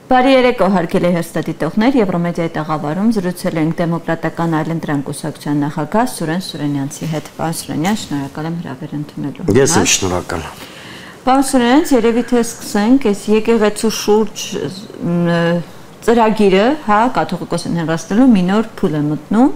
Բարի երեկո հարգելի հեռուստադիտողներ, Եվրոմեդիայի տաղավարում զրուցել ենք դեմոկրատական այլընտրանք կուսակցության նախագահ Սուրեն Սուրենյանցի հետ։ Պարոն Սուրենյան, շնորհակալ եմ հրավեր ընդունելու համար։ Ես եմ շնորհակալ։ Պարոն Սուրենյան, երևի թե սկսենք այս եկեղեցու շուրջ ծրագիրը, հա, կաթողիկոսին հեռացնելու մի նոր փուլ է մտնում։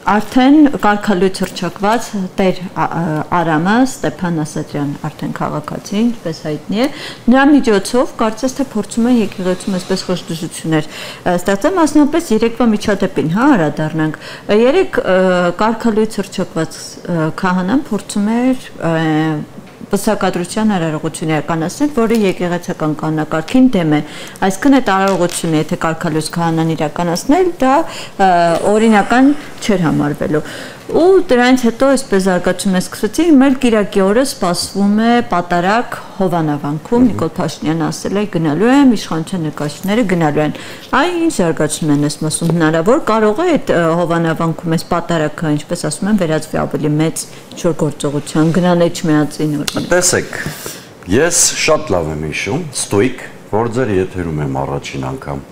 Արդեն կարգալույց հռչակված Տեր Արամը Ստեփան Ասատրյան արդեն քաղաքացի, ինչպես հայտնի է, նրա միջոցով կարծես թե փորձում է եկեղեցում այսպես խժդժություններ ստեղծել, մասնավորապես երեկվա միջադեպին, հա, անդրադառնանք։ Երեք կարգալույց հռչակված քահանան փորձում էր պսակադրության արարողություն իրականացնել, որը եկեղեցական կանոնակարգին դեմ է։ Այսինքն այդ արարողությունը, եթե կարգալույց քահանան իրականացնել, դա օրինական չէր համարվելու։ Ու դրանից հետո այսպես զարգացում է սկսեցի, մեր Կիրակի օրը սպասվում է պատարագ Հովանավանքում, Նիկոլ Փաշինյանը ասել է գնալու եմ, իշխանության ներկայացուցիչները գնալու են։ Այն ինչ զարգացում են այս մասում հնարավոր, կարող է այդ Հովանավանքում այս պատարագը, ինչպես ասում են, վերածվի ավելի մեծ ինչ-որ գործողության, գնան Էջմիածին։ Տեսեք, ես շատ լավ եմ հիշում, ստոիկ, որ ձեր եթերում եմ առաջին անգամ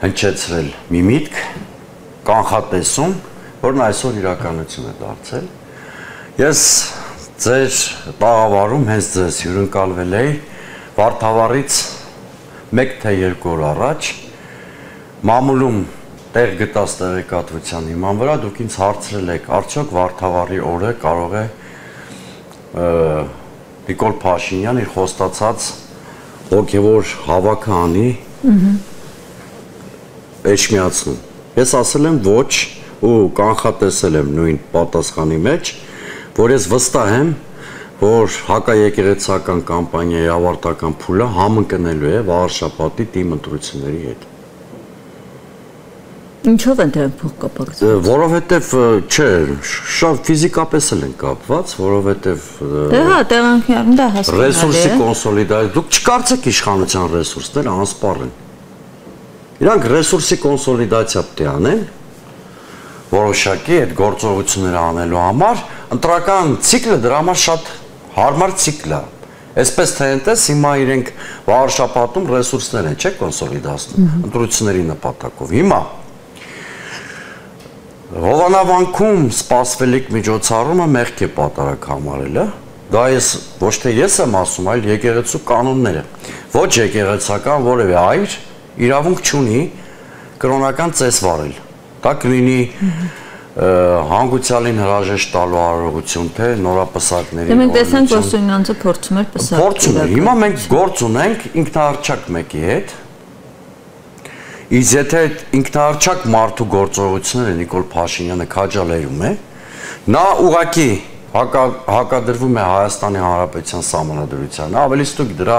հնչեցրել մի միտք, կանխատեսում, որն այսօր իրականություն է դարձել։ Ես ձեր տաղավարում հենց ձեզ հյուրընկալվել էի Վարդավառից 1 թե 2 օր առաջ, մամուլում տեղ գտած տեղեկատվության հիման վրա դուք ինձ հարցրել եք, արդյոք Վարդավառի օրը կարող է Նիկոլ Փաշինյան իր խոստացած հոգևոր հավաքը անի Էջմիածնում։ Ես ասել եմ ոչ ու կանխատեսել եմ նույն պատասխանի մեջ, որ ես վստահ եմ, որ հակաեկեղեցական կամպանիայի ավարտական փուլը համընկնելու է վաղարշաբաթի թիմ ընտրությունների հետ։ Ինչով են դրանք փոխկապակցված։ Որովհետև չէ, շատ ֆիզիկապես են կապված, որովհետև հա, տեղանքներում դա հասկանալի է։ Ռեսուրսի կոնսոլիդացիա, դուք չկարծեք իշխանության ռեսուրսները անսպառ են։ Իրանք ռեսուրսի կոնսոլիդացիա պետք է անեն, որոշակի այդ գործողությունները անելու համար, ընտրական ցիկլը դրա համար շատ հարմար ցիկլ է։ Այսպես թե այնտես հիմա իրենք վաղարշաբաթում ռեսուրսներ են, չէ՞, կոնսոլիդացնում ընտրությունների նպատակով։ Հիմա Հովանավանքում սպասվելիք միջոցառումը մեղք է պատարագ համարելը, դա ոչ թե ես եմ ասում, այլ եկեղեցու կանոնները։ Ոչ եկեղեցական որևէ այր իրավունք չունի կրոնական ծես վարել։ Դա կլինի հանգուցյալին հրաժեշտ տալու արարողություն, թե նորապսակների։ Մենք տեսանք, որ Սուրենյանցը փորձում էր պսակել։ Փորձում էր։ Հիմա մենք գործ ունենք ինքնահռչակ մեկի հետ։ Իսկ եթե ինքնահռչակ մարդու գործողությունները Նիկոլ Փաշինյանը քաջալերում է, նա ուղղակի հակադրվում է Հայաստանի Հանրապետության սահմանադրությանը, ավելի ստուգ դրա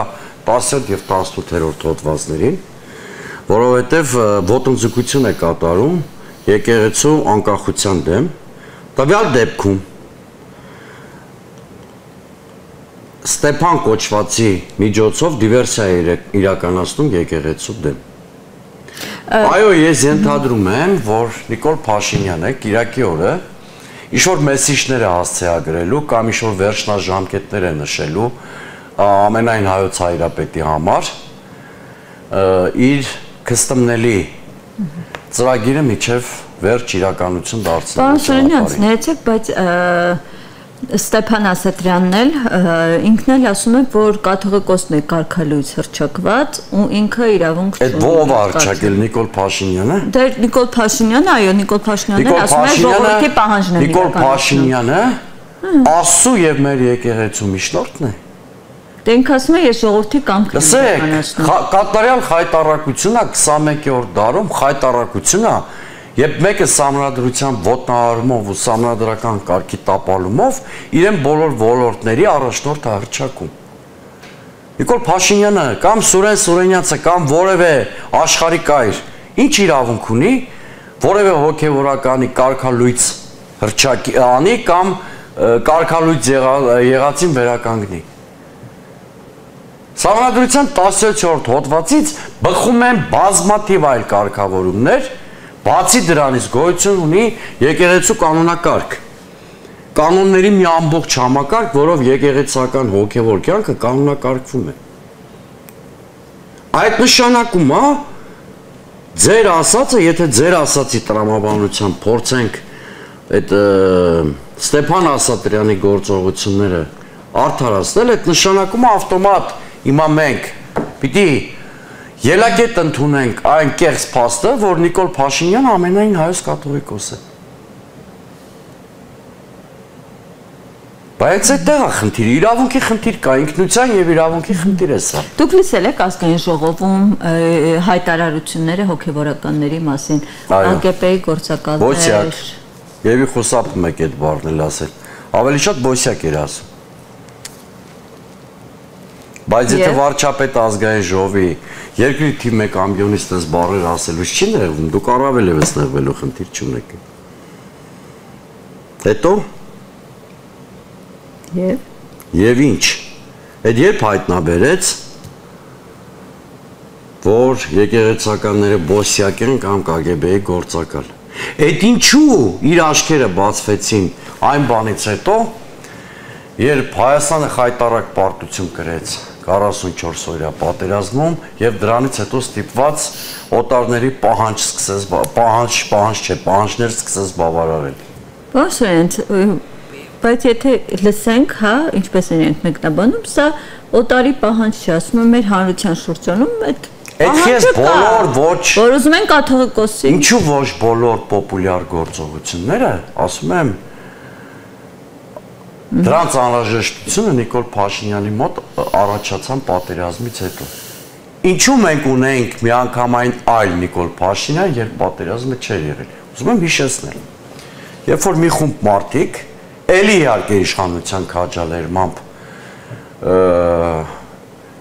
17 եւ 18-րդ հոդվածներին, որովհետեւ ոտնձգություն է կատարում եկեղեցու անկախության դեմ, տվյալ դեպքում Ստեփան կոչվածի միջոցով դիվերսիա է իրականացնում եկեղեցու դեմ։ Այո, ես ենթադրում եմ, որ Նիկոլ Փաշինյանը Կիրակի օրը ինչ-որ մեսիջներ է հասցեագրելու կամ ինչ-որ վերջնաժամկետներ է նշելու ամենայն հայոց հայրապետի համար իր քստմնելի ծրագիրը միջև վերջ իրականություն դարձնելու։ Պարոն Սուրենյան, ներեցեք, բայց Ստեփան Ասատրյանն էլ ինքն էլ ասում է, որ կաթողիկոսն է կարգալույց հռչակված ու ինքը իրավունք չունի։ Այդ ո՞վ է հռչակել, Նիկոլ Փաշինյանը։ Դե Նիկոլ Փաշինյանը, այո, Նիկոլ Փաշինյանն ասում է ժողովրդի պահանջն է։ Նիկոլ Փաշինյանը Աստծո եւ մեր եկեղեցու միջնորդն է։ Դե ինքը ասում է, ես ժողովրդի կամքն եմ իրականացնում։ Կատարյալ խայտարակությունը 21-րդ դարում խայտարակությունը Երբ մեկը սահմանադրության ոտնահարումով ու սահմանադրական կարգի տապալումով իրեն բոլոր ոլորտների առաջնորդ է հռչակում։ Նիկոլ Փաշինյանը կամ Սուրեն Սուրենյանցը կամ որևէ աշխարհիկ այր ինչ իրավունք ունի որևէ հոգևորականի կարգալույց հռչակի անի կամ կարգալույց եղածին վերականգնի։ Սահմանադրության 17-րդ հոդվածից բխում են բազմաթիվ այլ կարգավորումներ, բացի դրանից գոյություն ունի եկեղեցու կանոնակարգ։ Կանոնների մի ամբողջ համակարգ, որով եկեղեցական հոգևոր կյանքը կանոնակարգվում է։ Այդ նշանակում է ձեր ասածը, եթե ձեր ասածի տրամաբանությամբ փորձենք այդ Ստեփան Ասատրյանի գործողությունները արդարացնել, այդ նշանակում է ավտոմատ հիմա մենք պիտի ելակետ ընդունենք այն կեղծ փաստը, որ Նիկոլ Փաշինյանը ամենայն հայոց կաթողիկոս է։ Բայց այդտեղ է խնդիրը, իրավունքի խնդիր կա, ինքնության եւ իրավունքի խնդիր է սա։ Դուք լսել եք ազգային ժողովում հայտարարությունները հոգեվորականների մասին, ԱԿՊ-ի գործակալներ։ Եվի խոսապում եք այդ բառն էլ ասել։ Ավելի շատ Բոսյակ էր ասում։ Բայց եթե վարչապետ ազգային ժողովի երկրի թիվ 1 ամբիոնից դες բառեր ասելուց չի նեղվում, դուք առավել եւս նեղվելու խնդիր չունեք։ Հետո Եվ ինչ, այդ երբ հայտնաբերեց, որ եկեղեցականները Բոսյակ են կամ ԿԳԲ-ի գործակալ։ Այդ ինչու իր աչքերը բացվեցին այն բանից հետո, երբ Հայաստանը խայտառակ պարտություն կրեց 44 օրյա պատերազմում եւ դրանից հետո ստիպված օտարների պահանջներ սկսեց բավարարել։ Ոսենց Բայց եթե լսենք, հա, ինչպես են իրենք մեկնաբանում, սա օտարի պահանջ չի, ասում եմ մեր հանրության շրջանում այդ պահանջը կա, որ ուզում են կաթողիկոսի։ Ինչու ոչ բոլոր պոպուլյար գործողությունները, ասում եմ, դրանց անհրաժեշտությունը Նիկոլ Փաշինյանի մոտ առաջացան պատերազմից հետո։ Ինչու մենք ունենք միանգամայն այլ Նիկոլ Փաշինյան, երբ պատերազմը չէր եղել։ Ուզում եմ հիշեցնել։ Երբ որ մի խումբ մարդիկ Էլի իհարկե իշխանության քաջալերմամբ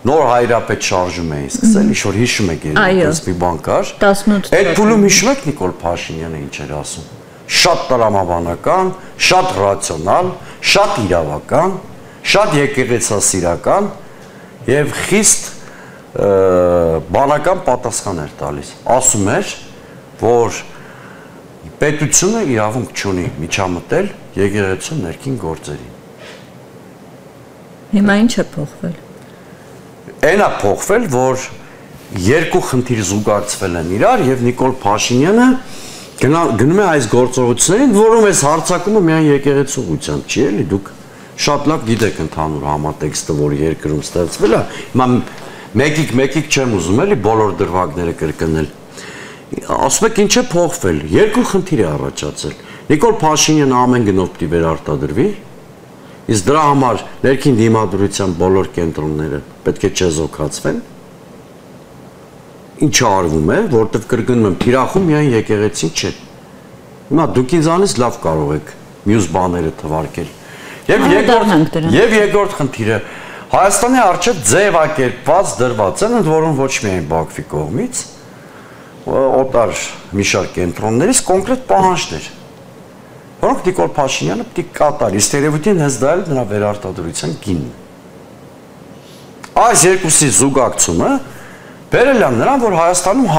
նոր հայրապետ շարժում էին սկսել, ինչ-որ հիշում եք երբ մի բան կար։ Այդ փուլում հիշում եք Նիկոլ Փաշինյանը ինչ էր ասում։ Շատ տրամաբանական, շատ ռացիոնալ, շատ իրավական, շատ եկեղեցասիրական եւ խիստ բանական պատասխան էր տալիս։ Ասում էր, որ պետությունը իրավունք չունի միջամտել եկեղեցու ներքին գործերին։ Հիմա ինչ է փոխվել։ Այն է փոխվել, որ երկու խնդիր զուգակցվել են իրար եւ Նիկոլ Փաշինյանը գնում է այս գործողություններին, որում այս հարցակումը միայն եկեղեցու ուղղությամբ չի, էլի դուք շատ լավ գիտեք ընդհանուր համատեքստը, որ երկրում ստեղծվել է։ Հիմա մեկիկ չեմ ուզում էլի բոլոր դրվագները կրկնել։ Ասում եք ինչ է փոխվել, երկու խնդիր է առաջացել։ Նիկոլ Փաշինյանը ամեն գնով պիտի վերարտադրվի, իսկ դրա համար ներքին դիմադրության բոլոր կենտրոնները պետք է չեզոքացվեն։ Ինչը արվում է, որտեղ կրկնում եմ, թիրախում միայն եկեղեցին չէ։ Հիմա դուք ինձանից լավ կարող եք մյուս բաները թվարկել։ Եվ երկրորդ խնդիրը Հայաստանի առջև ձևակերպված դրված են, ընդ որում ոչ միայն Բաքվի կողմից, օտար մի շարք կենտրոններից կոնկրետ պահանջներ, որոնք Նիկոլ Փաշինյանը պիտի կատարի, իսկ երևույթին հենց դա էլ նրա վերարտադրության գինն է։ Այս երկուսի զուգակցումը բերել է նրան, որ Հայաստանում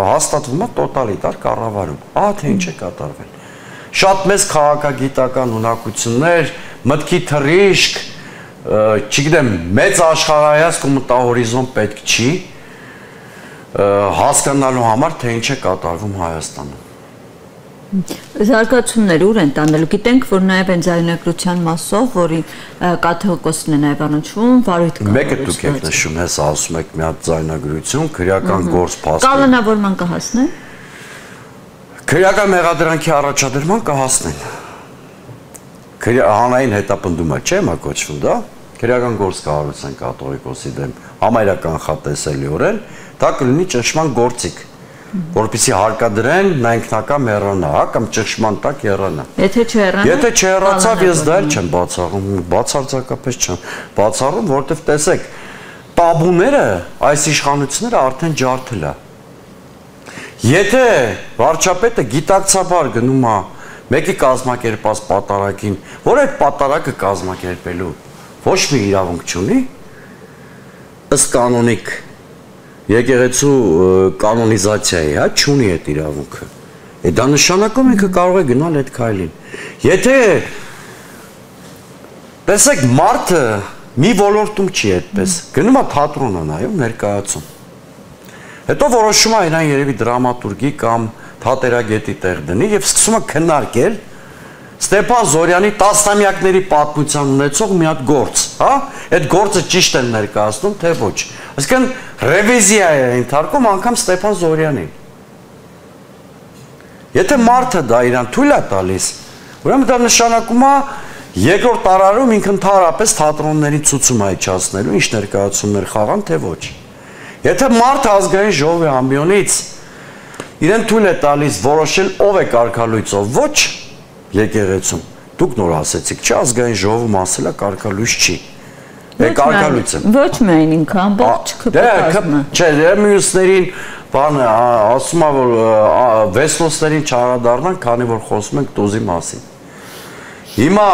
հաստատվում է տոտալիտար կառավարում։ Ահա թե ինչ է կատարվել։ Շատ մեծ քաղաքագիտական ունակություններ, մտքի թռիչք, չգիտեմ, մեծ աշխարհայացք ու մտահորիզոն պետք չի հասկանալու համար, թե ինչ է կատարվում Հայաստանում։ Զարգացումներ ուր են տանելու, գիտենք, որ նաև են ձայնագրության մասով, որի կաթողիկոսն է նաև առնչվում, վարույթ կա։ Մեկը դուք եք նշում, հեսա ասում եք մի հատ ձայնագրություն, քրեական գործ փաստի։ Կանոնավորման կհասնեն։ Քրեական մեղադրանքի առաջադրման կհասնեն։ Հանրային հետապնդումը չէ՞ մա կոչվում դա։ Քրեական գործ կհարուցեն կաթողիկոսի դեմ համարյա կանխատեսելիորեն, դա կլինի ճնշման գործիք, որպեսզի հարկադրեն նա ինքնական մեռանա, կամ ճնշման տակ եռանա։ Եթե չեռանա։ Եթե չեռացավ, ես դա էլ չեմ բացառում, բացարձակապես չեմ բացառում, որովհետև տեսեք, տաբուները այս իշխանությունները արդեն ջարդել է։ Եթե վարչապետը գիտակցաբար գնում է մեկի կազմակերպած պատարագին, որ այդ պատարագը կազմակերպելու ոչ մի իրավունք չունի, ըստ կանոնիկ եկեղեցու կանոնիզացիայի, հա, չունի այդ իրավունքը։ Դա նշանակում ինքը կարող է գնալ այդ քայլին։ Եթե տեսեք մարդը մի ոլորտում չի այդպես, գնում է թատրոն է նայում ներկայացում։ Հետո որոշում է իրան երևի դրամատուրգի կամ թատերագետի տեղ դնի եւ սկսում է քննարկել Ստեփան Զորյանի տասնամյակների պատմության ունեցող մի հատ գործ, հա? Այդ գործը ճիշտ են ներկայացնում, թե ոչ։ Այսինքն ռևիզիա է ենթարկում անգամ Ստեփան Զորյանին։ Եթե մարդը դա իրան թույլ է տալիս, ուրեմն դա նշանակում է երկրորդ տարարում ինքը ընդհանրապես թատրոնների ցուցում է իջացնելու, ինչ ներկայացումներ խաղան, թե ոչ։ Եթե մարդը ազգային ժողովի ամբիոնից իրեն թույլ է տալիս որոշել ով է կարգալույծով, ոչ եկեղեցում։ Դուք նոր ասեցիք, չէ, ազգային ժողովում ասել է կարգալույծ չի։ Կարգալույծ է։ Ոչ միայն ինքը, ամբողջ ԿՊԿ-ը։ Չէ, մյուսներին բանը ասում է, որ վեսլոսներին չարադառնան, քանի որ խոսում ենք տոզի մասին։ Հիմա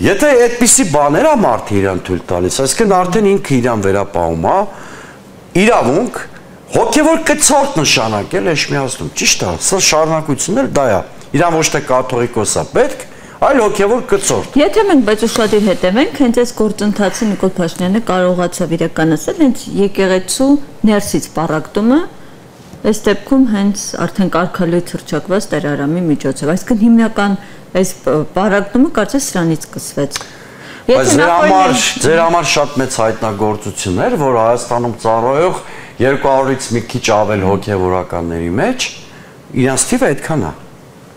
եթե այդպիսի բաներ է մարդը իրան թույլ տալիս, այսինքն արդեն ինքը իրան վերապահում է, իրավունք հոգևոր կցորդ նշանակել էշմիածնում, ճիշտ է, սա շարունակությունն էլ դա է։ Իրան ոչ թե կաթողիկոս է պետք, այլ հոգևոր կցորդ։ Եթե մենք բայց ուշադիր հետևենք, հենց այս գործընթացը Նիկոլ Փաշինյանը կարողացավ իրականացնել հենց եկեղեցու ներսից պարակտումը, այս դեպքում հենց արդեն կարգալույծ հռչակված Տեր Արամի միջոցով, այսինքն հիմնական այս պարակտումը կարծես սրանից սկսվեց։ Բայց ձեր համար շատ մեծ հայտնագործություն էր, որ Հայաստանում ծառայող 200-ից մի քիչ ավել հոգևորականների մեջ իրանց թիվը այդքան է։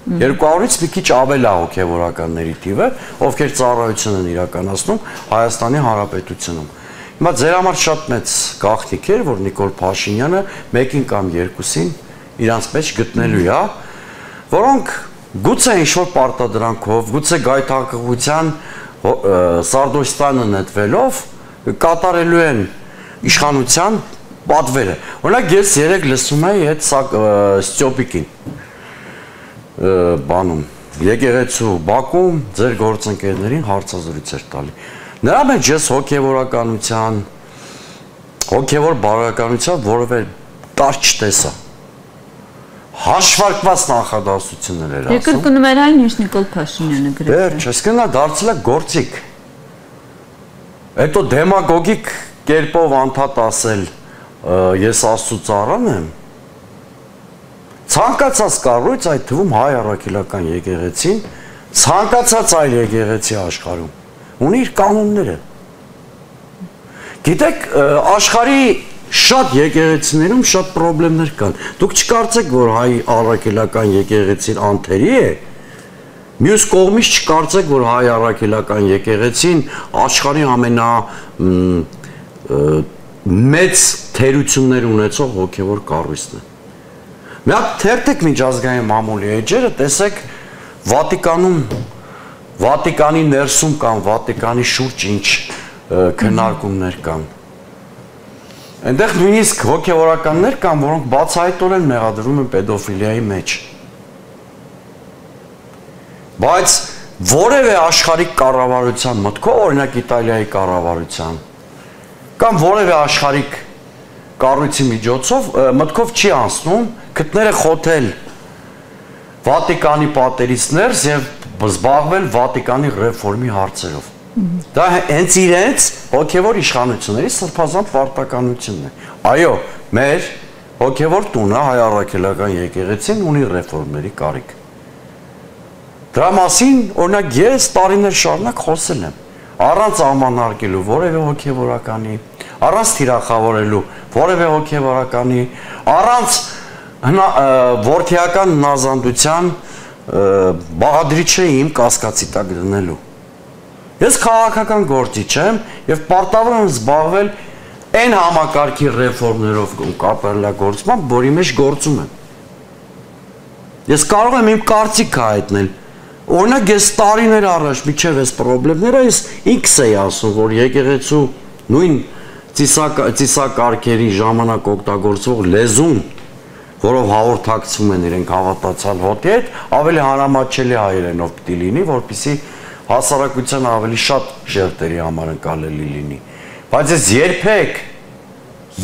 200-ից մի քիչ ավել է հոգևորականների թիվը, ովքեր ծառայություն են իրականացնում Հայաստանի Հանրապետությունում։ Հիմա ձեր համար շատ մեծ գաղտնիք էր, որ Նիկոլ Փաշինյանը մեկին կամ երկուսին իրանց մեջ գտնելու է, որոնք գուցե ինչ-որ պարտադրանքով, գուցե գայթակղության Սարդոստանը նետվելով կատարելու են իշխանության պատվերը։ Օրինակ ես երեք լսում էի այդ Ստյոպիկին բանում եկեղեցու Բաքում ձեր գործընկերներին հարցազրույց էր տալի։ Նրա մեջ ես հոգևորականության, հոգևոր բարոյականության որևէ տար չտեսա։ Հաշվարկված նախադասություններ էր ասում։ Կրկնում էր այն, ինչ Նիկոլ Փաշինյանը գրել է։ Վերջ, այսինքն նա դարձել է գործիք։ Հետո դեմագոգիկ կերպով անդադ ասել ես Աստծո ծառան եմ։ Ցանկացած կառույց, այդ թվում հայ առաքելական եկեղեցին, ցանկացած այլ եկեղեցի աշխարհում ունի իր կանոնները։ Գիտեք, աշխարհի շատ եկեղեցիներում շատ խնդիրներ կան։ Դուք չկարծեք, որ հայ առաքելական եկեղեցին անթերի է։ Մյուս կողմից չկարծեք, որ հայ առաքելական եկեղեցին աշխարհի մեծ թերություններ ունեցող հոգևոր կառույցն է։ Մի հատ թերթեք միջազգային մամուլի էջերը, տեսեք Վատիկանում, Վատիկանի ներսում կամ Վատիկանի շուրջ ինչ քննարկումներ կան։ Այնտեղ նույնիսկ հոգևորականներ կան, որոնք բացահայտորեն մեղադրվում են պեդոֆիլիայի մեջ։ Բայց որևէ աշխարհիկ կառավարության մտքով, օրինակ Իտալիայի կառավարության, կամ որևէ աշխարհիկ կառույցի միջոցով մտքով չի անցնում գտները խոթել Վատիկանի պատերից ներս եւ զբաղվել Վատիկանի ռեֆորմի հարցերով։ Դա հենց իրենց հոգևոր իշխանությունների սրբազան պարտականությունն է։ Այո, մեր հոգևոր տունը հայ առաքելական եկեղեցին ունի ռեֆորմների կարիք։ Դրա մասին, օրինակ, ես տարիներ շարունակ խոսել եմ, առանց ամանարկելու որևէ հոգևորականի, առանց թիրախավորելու որևէ հոգևորականի, առանց որդիական հնազանդության բաղադրիչ իմ կասկածի տակ դնելու։ Ես քաղաքական գործիչ եմ եւ պարտավոր եմ զբաղվել այն համակարգի ռեֆորմներով կապելագործմամբ, որի մեջ գործում եմ։ Ես կարող եմ իմ կարծիքը հայտնել։ Օրինակ ես տարիներ առաջ միջև այս խնդիրները ես X էի ասում, որ եկեղեցու նույն ծիսակարգերի ժամանակ օգտագործվող լեզուն, որով հաղորդակցվում են իրենք հավատացյալ հոտի հետ, ավելի հանրամատչելի հայերենով պիտի լինի, որպեսզի հասարակության ավելի շատ շերտերի համար ընկալելի լինի։ Բայց ես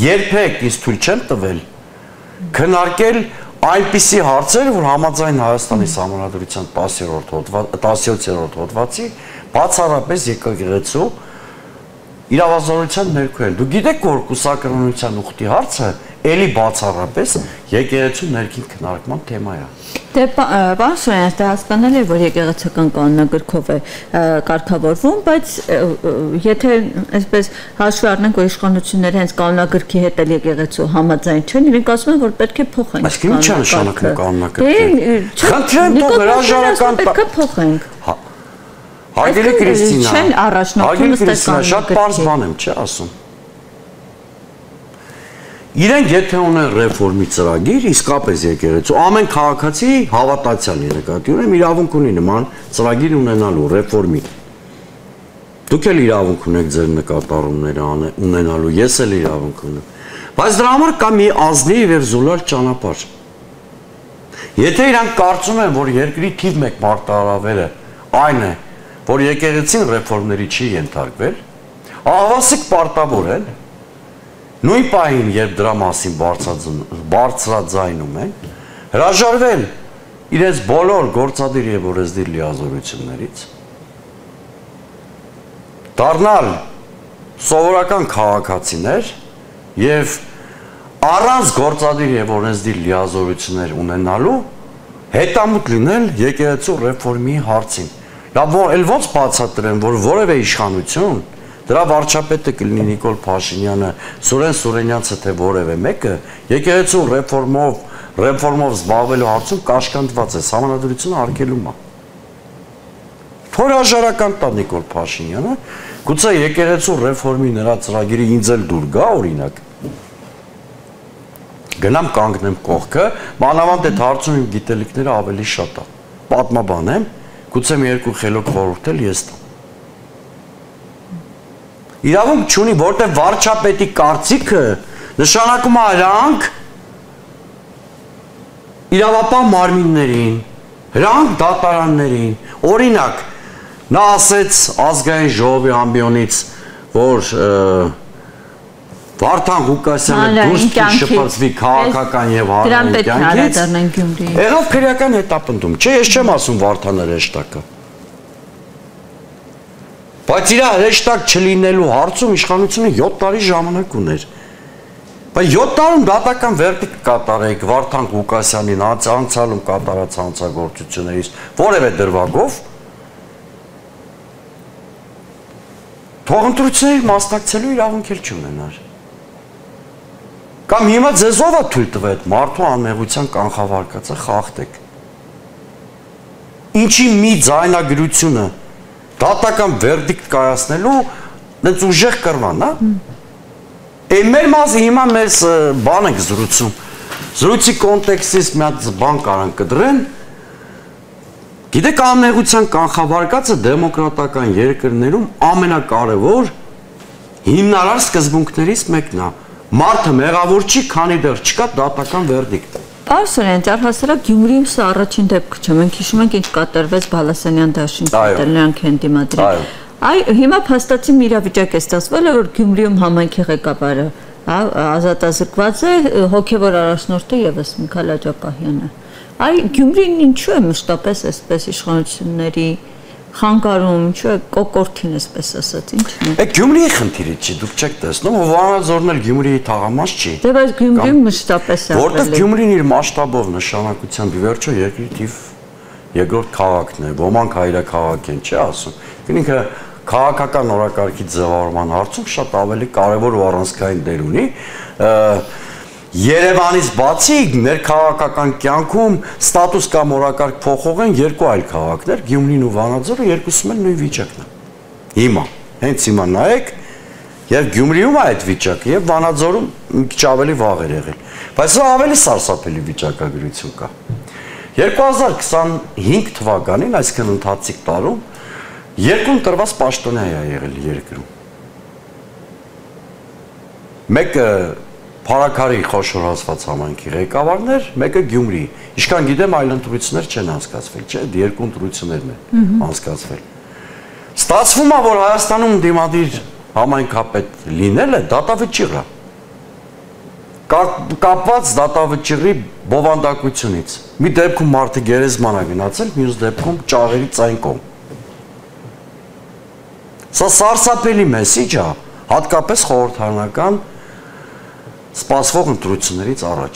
երբեք ինձ թույլ չեմ տվել քննարկել այնպիսի հարցեր, որ համաձայն Հայաստանի Սահմանադրության 17-րդ հոդվածի բացառապես եկեղեցու իրավազորության ներքո են։ Դու գիտեք, որ կուսակրոնության ուխտի հարցը էլի բացառապես եկեղեցու ներքին քննարկման թեմա է։ Դե բան շնորհակալ դե հասկանալի է, որ եկեղեցական կանոնագրքով է կարգավորվում, բայց եթե այսպես հաշվի առնենք, որ իշխանությունները հենց կանոնագրքի հետ էլ եկեղեցու համաձայն չեն, իրենք ասում են, որ պետք է փոխենք։ Իսկ ինչ է նշանակում կանոնագրքը։ Խնդրեմ, թող հրաժարական պետք է փոխենք։ Հարգելի Քրիստինա, չեն առաջնորդում ըստ շատ բարձ բան եմ, չէ՞ ասում։ Իրենք եթե ունեն ռեֆորմի ծրագիր, իսկապես եկեղեցու ամեն քաղաքացի հավատացյալի նկատի ունեմ իրավունք ունի նման ծրագիր ունենալու ռեֆորմի։ Դուք էլ իրավունք ունեք ձեր նկատառումները ունենալու, ես էլ իրավունք ունեմ։ Բայց դրա համար կա մի ազնիվ եւ զուլալ ճանապարհ։ Եթե իրանք կարծում են, որ երկրի թիվ 1 մարտահրավերը այն է, որ եկեղեցին ռեֆորմների չի ենթարկվել, ահավասիկ պարտավոր են նույն պահին, երբ դրա մասին բարձրաձայնում են, հրաժարվել իրենց բոլոր գործադիր եւ օրենսդիր լիազորություններից, դառնալ սովորական քաղաքացիներ եւ առանց գործադիր եւ օրենսդիր լիազորություններ ունենալու հետամուտ լինել եկեղեցու ռեֆորմի հարցին։ Լավ, էլ ոնց բացատրեմ, որ որևէ իշխանություն դրա վարչապետը կլինի Նիկոլ Փաշինյանը, Սուրեն Սուրենյանցը թե որևէ մեկը եկեղեցու ռեֆորմով զբաղվելու հարցում կաշկանդված է, համանadrությունը արգելում է։ Հրաժարական տա Նիկոլ Փաշինյանը, գուցե եկեղեցու ռեֆորմի նրա ծրագիրը ինձ էլ դուր գա, օրինակ։ Գնամ կանգնեմ կողքը, մանավանդ այդ հարցում իմ գիտելիքները ավելի շատ է։ Պատմաբան եմ, գուցե մի երկու խելոք խորհուրդ էլ ես տամ։ Իրավունք չունի, որտեղ վարչապետի կարծիքը նշանակում է հրանք իրավապահ մարմիններին, հրանք դատարաններին, օրինակ, նա ասեց ազգային ժողովի ամբիոնից, որ Վարդան Ղուկասյանը դուրս շփոթվի քաղաքական եւ հանրային կյանքից, եղավ քրեական հետապնդում, չէ, ես չեմ ասում Վարդանը հրեշտակը։ Բայց իր հրեշտակ չլինելու հարցում իշխանությունը 7 տարի ժամանակ ուներ։ Բայց 7 տարում դատական վերդիկտ կատարեք Վարդան Ղուկասյանին անցյալում կատարած հանցագործություններից որևէ դրվագով, թողընտրությունների մասնակցելու իրավունք էլ չունենար։ Կամ հիմա ձեզով է թույլ տվել այդ մարդու անմեղության կանխավարկածը խախտեք։ Ինչի մի ձայնագրությունը դատական վերդիկտ կայացնելու դից ուժեղ կրվան, հա։ Մեր մասը հիմա մեզ բան ենք զրուցում։ Զրույցի կոնտեքստից մի հատ բան կարան կդրեն։ Գիտեք, անմեղության կանխավարկածը դեմոկրատական երկրներում ամենակարևոր հիմնարար սկզբունքներից մեկն է։ Մարդը մեղավոր չի, քանի դեռ չկա դատական վերդիկտ։ Պարսորեն, առհասարակ Գյումրիում սա առաջին դեպքը չէ, մենք հիշում ենք ինչ կատարվեց Բալասանյան դաշինքի դերնրանք են դիմադրել։ Հիմա փաստացի մի իրավիճակ է ստացվել, որ Գյումրիում համայնքի ղեկավարը ազատազրկված է, հոգևոր առաջնորդը եւս Միքայել Աջապահյանը։ Գյումրին ինչու է մշտապես այսպես իշխանությունների խանգարում, ինչու է կոկորտին այսպես ասած, ինչն է։ Գյումրիի խնդիրը չի, դուք չեք տեսնում, Վանաձորն էլ Գյումրիի թաղամաս չի։ Դե բայց Գյումրին մշտապես է։ Որտեղ Գյումրին իր մասշտաբով նշանակությամբ ի վերջո երկրի թիվ երկրորդ քաղաքն է, ոմանք հայրաքաղաք են, չի ասում։ Ինքը քաղաքական օրակարգի ձևավորման հարցում շատ ավելի կարևոր ու առանցքային դեր ունի։ Երևանից բացի ներքաղաքական կյանքում ստատուս կամ օրակարգ փոխող են երկու այլ քաղաքներ, Գյումրին ու Վանաձորը, երկուսում էլ նույն վիճակն է։ Հիմա, հենց հիմա նայեք, եւ Գյումրիում է այդ վիճակը, եւ Վանաձորում մի քիչ ավելի վաղ էր եղել։ Բայց սա ավելի սարսափելի վիճակագրություն կա։ 2025 թվականին, այսինքն ընթացիկ տարում, երկու տրված պաշտոնյա է եղել երկրում։ Մեկը Փարաքարի խոշորացված համայնքի ղեկավարներ, մեկը Գյումրի։ Ինչքան գիտեմ, այլ ընտրություններ չեն անցկացվել, չէ՞, երկու ընտրություններն են անցկացվել։ Ստացվում է, որ Հայաստանում դիմադիր համայնքապետ լինելը դատավճիռ է։ Կապված դատավճիռի բովանդակությունից։ Մի դեպքում մարդը գերեզման է գնացել, մյուս դեպքում ճաղերի ցայնկոմ։ Սա սարսափելի մեսիջ է, հատկապես խորհրդարանական սպասվող ընտրություններից առաջ։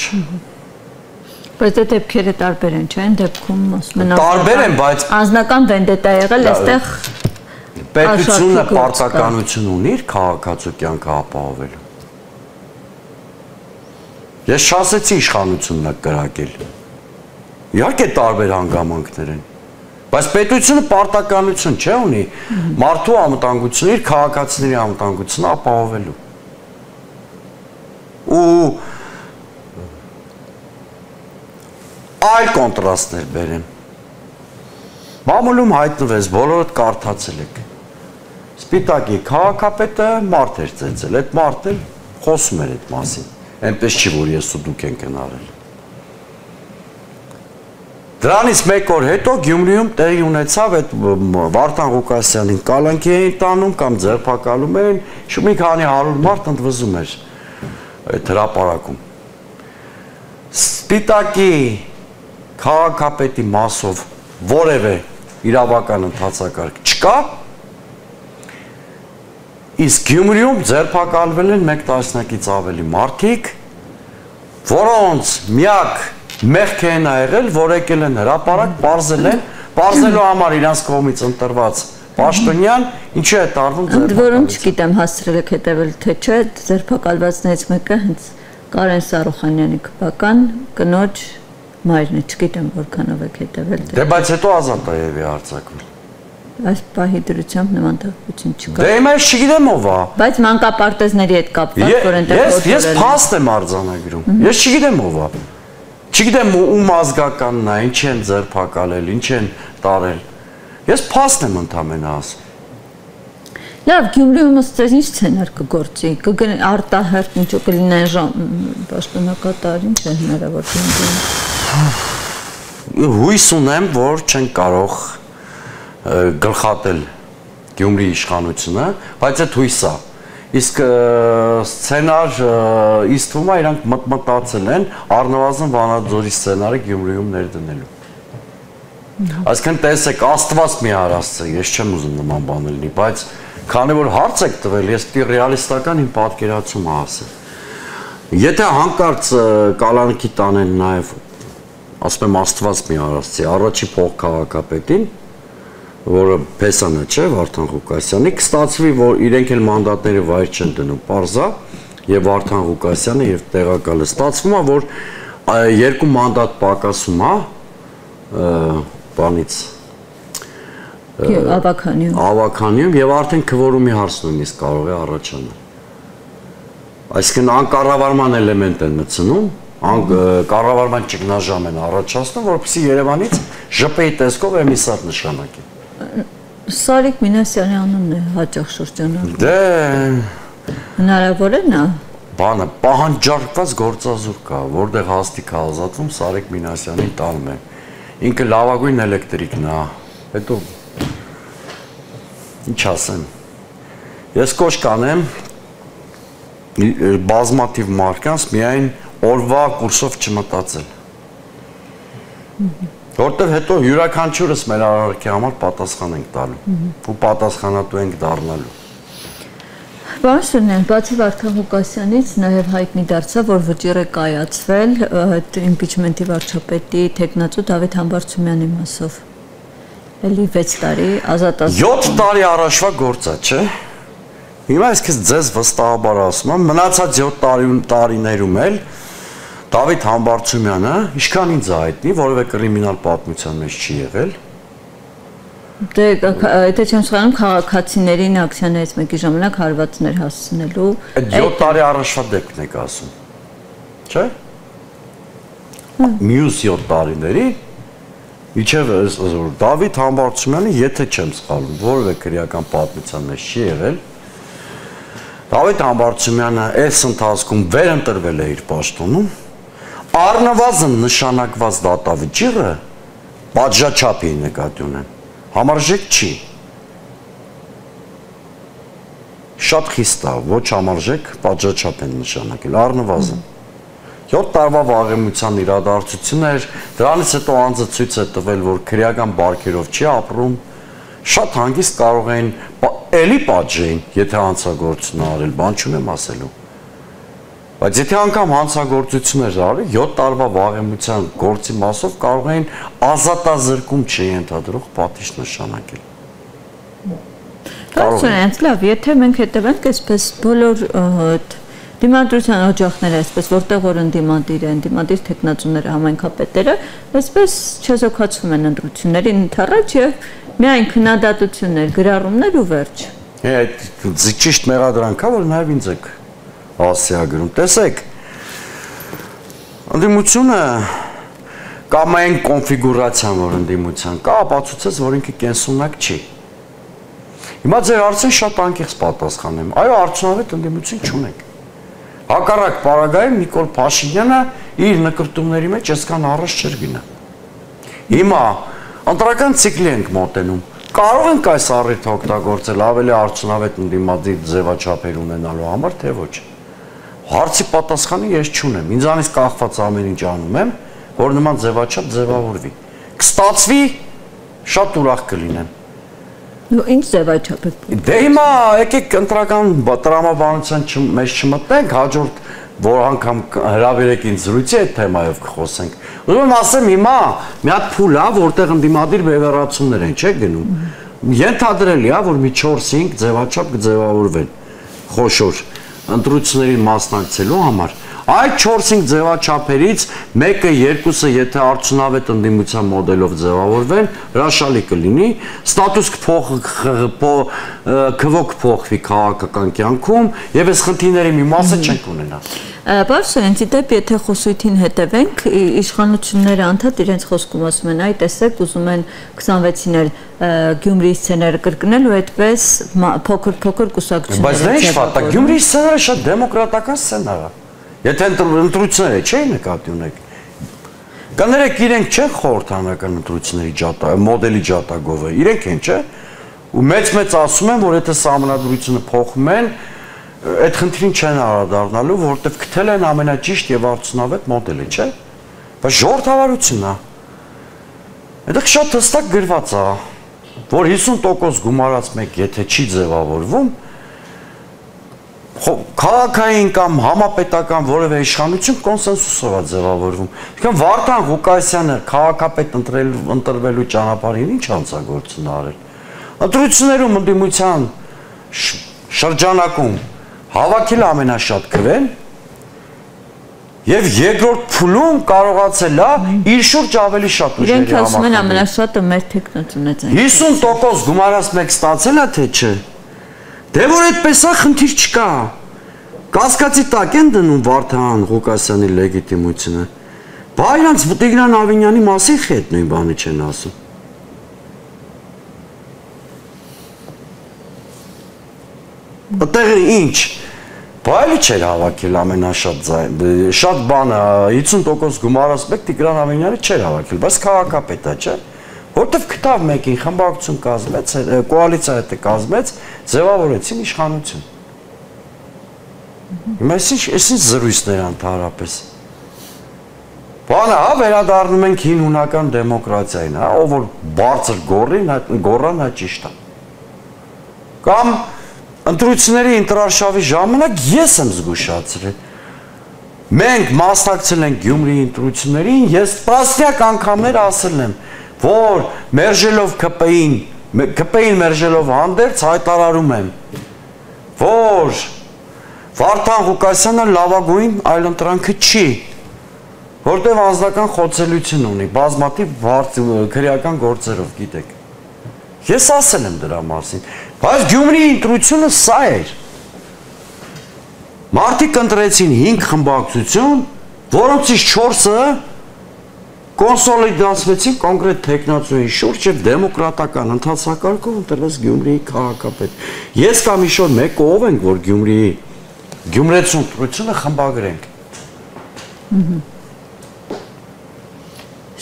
Բայց այդ դեպքերը տարբեր են, չէ՞, դեպքում տարբեր են, բայց անձնական վենդետա եղել, այստեղ պետությունը պարտականություն ունի իր քաղաքացու կյանքը ապահովելու։ Ես չասեցի իշխանությունն է կրակել։ Իհարկե տարբեր հանգամանքներ են, բայց պետությունը պարտականություն չէ ունի մարդու անվտանգությունը, իր քաղաքացիների անվտանգությունը ապահովելու։ Ու այլ կոնտրաստներ բերեմ։ Մամուլում հայտնվեց, բոլորդ կարդացել եք։ Սպիտակի քաղաքապետը մարդ էր ծեծել, այդ մարդը խոսում էր այդ մասին։ Այնպես չի, որ ես ու դուք ենք հնարել։ Դրանից մեկ օր հետո Գյումրիում տեղի ունեցավ այդ Վարդան Ղուկասյանին կալանքի էին տանում կամ ձերբակալում էին, մի քանի 100 մարդ ընդվզում էր այդ հրապարակում։ Սպիտակի քաղաքապետի մասով որևէ իրավական ընթացակարգ չկա, իսկ Գյումրիում ձերբակալվել են 1 տասնյակից ավելի մարդիկ, որոնց միակ մեղքը են եղել, որ եկել են հրապարակ, պարզելու համար իրանց կողմից ընտրված պաշտոնյան, ինչու է տարվում ձերբակալություն։ Ընդ որում չգիտեմ հասցրել եք հետևել, թե չէ, ձերբակալվածներից մեկը հենց Կարեն Սարոխանյանի քպական կնոջ մայրն է, չգիտեմ որքանով եք հետևել։ Դե բայց հետո Ազատ Տաևի արձակվել։ Այս պահի դրությամբ նման տեղություն չկա։ Դե հիմա ես չգիտեմ ով է։ Բայց մանկապարտեզների հետ կապված, որ այնտեղ ես փաստ եմ արձանագրում։ Ես չգիտեմ ով է։ Չգիտեմ ում ազգականն է, ինչ են ձերբակալել, ինչ են տարել։ Ես փաստ եմ ընդամենը ասում։ Լավ, Գյումրիում ըստ ինչ սցենար կգործի, արտահերտ ինչու կլինեն պաշտոնակատար, ինչ է հնարավոր Գյումրիում։ Հույս ունեմ, որ չեն կարող գլխատել Գյումրի իշխանությունը, բայց այդ հույսա։ Իսկ սցենար իսկ թվում է իրանք մտածել են առնվազն Վանաձորի սցենարը Գյումրիում ներդնելու։ Այսինքն տեսեք, Աստված մի արածը, ես չեմ ուզում նման բան լինի, բայց քանի որ հարց եք տվել, ես պիտի ռեալիստական իմ պատկերացումը ասեմ։ Եթե հանկարծ կալանքի տանեն նաև, ասում եմ Աստված մի արածի, առաջի փոխքաղաքապետին, որը Փեսանը չէ, Վարդան Ղուկասյանի, կստացվի, որ իրենք էլ մանդատները վայր չեն դնում, պարզա, եւ Վարդան Ղուկասյանը եւ տեղակալը ստացվում է, որ 2 մանդատ պակասում է բանից ավականիում եւ արդեն քվորումի հարց նույնիսկ կարող է առաջանալ։ Այսինքն անկառավարման էլեմենտ են մտցնում, կառավարման ճգնաժամ են առաջացնում, որովհետեւ Երևանից ԺՊ-ի տեսքով էմիսար նշանակի։ Սարիկ Մինասյանի անունն է հաճախ շրջանում։ Դե հնարավոր է նա։ Բանը պահանջարկված գործազուրկ կա, որտեղ հաստիկ է ազատվում Սարիկ Մինասյանին տանում է։ Ինքը լավագույն էլեկտրիկն է։ Հետո ինչ ասեմ։ Ես կոչ կանեմ բազմաթիվ մարդկանց միայն օրվա կուրսով չմտածել։ Որտեղ հետո յուրաքանչյուրս մեր արարքի համար պատասխան ենք տալու ու պատասխանատու ենք դառնալու։ Պարոն Սուրնյան, բացի Վարդան Ղուկասյանից նաև հայտնի դարձավ, որ վճիռ է կայացվել իմպիչմենտի վարչապետի թեկնածու Դավիթ Համբարձումյանի մասով։ Էլի 6 տարի ազատազրկում։ 7 տարի առաջվա գործ է, չէ՞։ Հիմա ես ձեզ վստահաբար ասում եմ, մնացած 7 տարիներում էլ Դավիթ Համբարձումյանը, ինչքան ինձ հայտնի, որևէ կրիմինալ պատմության մեջ չի եղել։ Դե, եթե չեմ սխալվում, քաղաքացիներին ակցիաներից մեկի ժամանակ հարվածներ հասցնելու։ Այդ 7 տարի առաջվա դեպքն եք ասում։ Չէ՞։ Մյուս 7 տարիների իջև Դավիթ Համբարձումյանը, եթե չեմ սխալվում, որևէ քրեական պատմության մեջ չի եղել։ Դավիթ Համբարձումյանը այս ընթացքում վերընտրվել է իր պաշտոնում, առնվազն նշանակված դատավճիռը պատժաչափի նկատի ունեն, համարժեք չի։ Շատ խիստ է, ոչ համարժեք պատժաչափ են նշանակել, առնվազն։ 7 տարվա վաղեմության իրադարձությունն էր, դրանից հետո անձը ցույց է տվել, որ քրեական բարքերով չի ապրում, շատ հանգիստ կարող էին էլի պատժեին, եթե հանցագործություն արել, բան չունեմ ասելու։ Բայց եթե անգամ հանցագործություններ արի, 7 տարվա վաղեմության գործի մասով կարող էին ազատազրկում չենթադրող պատիժ նշանակել։ Կարծես լավ, եթե մենք հետևենք այսպես բոլոր դիմադրության օջախները, այսպես որտեղ որ ընդդիմադիր են, դիմադիր տեխնացուները, համայնքապետերը, այսպես չեզոքացվում են ընտրություններին ընդառաջ եւ միայն քննադատություններ, գրառումներ ու վերջ։ Այդ ճիշտ մեղադրանք է, որ նաեւ ինձ եք ասիագրում։ Տեսեք, ընդդիմությունը կամ այն կոնֆիգուրացիան, որ ընդդիմության կա, ապացուցեց, որ ինքը կենսունակ չի։ Հիմա ձեր հարցին շատ անկեղծ պատասխանեմ։ Այո, արդյունավետ ընդդիմություն չունենք։ Հակառակ պարագայում Նիկոլ Փաշինյանը իր նկրտումների մեջ այսքան առաջ չէր գնա։ Հիմա ընտրական ցիկլի ենք մոտենում։ Կարող ենք այս առիթը օգտագործել ավելի արդյունավետ ընդդիմադիր ձևաչափեր ունենալու համար, թե ոչ։ Հարցի պատասխանը ես չունեմ։ Ինձանից կախված ամեն ինչ անում եմ, որ նման ձևաչափ ձևավորվի։ Կստացվի, շատ ուրախ կլինեմ։ Ու ինչ ձևաչափ է։ Դե հիմա եկեք ընտրական տրամաբանության մեջ չմտնենք, հաջորդ որ անգամ հրավիրեք ինձ զրույցի այդ թեմայով կխոսենք։ Ուզում եմ ասեմ հիմա մի հատ փուլ է, որտեղ ընդդիմադիր բևեռացումներ են, չէ՞ գնում։ Ենթադրելի է, որ մի 4-5 ձևաչափ կձևավորվեն խոշոր ընտրություններին մասնակցելու համար։ Այդ 4-5 ձևաչափերից մեկը, երկուսը, եթե արդյունավետ ընդդիմության մոդելով ձևավորվեն, հրաշալի կլինի, ստատուս քվո կփոխվի քաղաքական կյանքում եւ այս խնդիրների մի մասը չենք ունենա։ Պարսենցի դեպ, եթե խոսույթին հետևենք, իշխանությունները անդադ իրենց խոսքում ասում են, այ տեսեք, ուզում են 26-ին էլ Գյումրիի սցենարը կրկնել ու այդպես փոքր կուսակցություններ։ Բայց դա ինչ ֆակտ է, Գյումրիի սցենարը շատ դեմոկրատական սցենար է։ Եթե ընտրությունները չէ նկատի ունեք, կներեք իրենք չեն խորհրդանական ընտրությունների մոդելի ջատագովը, իրենք են, չէ՞։ Ու մեծ ասում են, որ եթե սահմանադրությունը փոխում են, այդ խնդրին չեն անդրադառնալու, որովհետև գտել են ամենաճիշտ եւ արդյունավետ մոդելը, չէ՞։ Բայց ժողովրդավարությունն է։ Այդտեղ շատ հստակ գրված է, որ 50% գումարած մեկ եթե չի ձևավորվում, քաղաքային կամ համապետական որևէ իշխանություն կոնսենսուսով է ձևավորվում։ Այսինքն Վարդան Ղուկասյանը քաղաքապետ ընտրվելու ճանապարհին ինչ հանցագործություն արել։ Ընտրություններում ընդդիմության շրջանակում հավաքել ամենաշատ քվեն եւ երկրորդ փուլում կարողացել է իր շուրջ ավելի շատ ուժերի համախմբել։ Իրենք ասում են ամենաշատը մեր տեխնացուներից են։ 50% գումարած մեկ ստացել է թե չէ։ Դե որ այդպես է, խնդիր չկա։ Կասկածի տակ են դնում Վարդան Ղուկասյանի լեգիտիմությունը։ Բա իրանց Տիգրան Ավինյանի մասին հետ նույն բանը չեն ասում։ Այդտեղ ինչ։ Բա էլի չէր հավաքել ամենաշատ շատ բանը 50% գումարած մեկ Տիգրան Ավինյանը չէր հավաքել, բայց քաղաքապետ է, չէ՞։ Որտեվ գտավ մեկին խմբակցություն կազմեց, կոալիցիա հետ կազմեց, ձևավորեցին իշխանություն։ Հիմա այսինչ զրույցներ ընդհանրապես։ Բանը, հա, վերադառնում ենք հին հունական դեմոկրատիային, հա, ով որ բարձր գոռան, հա ճիշտ է։ Կամ ընտրությունների ինտրարշավի ժամանակ ես եմ զգուշացրել։ Մենք մասնակցել ենք Գյումրիի ընտրություններին, ես տասնյակ անգամներ ասել եմ, որ մերժելով ԿՊ-ին մերժելով հանդերձ հայտարարում եմ, որ Վարդան Ղուկասյանը լավագույն այլընտրանքը չի, որտեղ անձնական խոցելություն ունի, բազմաթիվ քրեական գործերով, գիտեք։ Ես ասել եմ դրա մասին, բայց Գյումրիի ընտրությունը սա էր։ Մարդիկ ընտրեցին 5 խմբակցություն, որոնցից 4-ը կոնսոլիդացվեցին կոնկրետ տեխնացուի շուրջ եւ դեմոկրատական ընթացակարգով ընտրվեց Գյումրիի քաղաքապետ։ Ես կամ իշոր մեկը ով ենք, որ Գյումրեցու ընտրությունը խմբագրենք։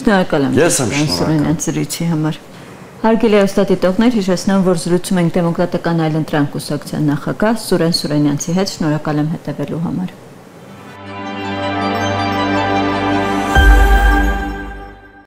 Շնորհակալ եմ։ Ես եմ շնորհակալ զրույցի համար։ Հարգելի հեռուստադիտողներ, հիշեցնեմ, որ զրուցում ենք Դեմոկրատական այլընտրանք կուսակցության նախագահ Սուրեն Սուրենյանցի հետ։ Շնորհակալ եմ հետևելու համար։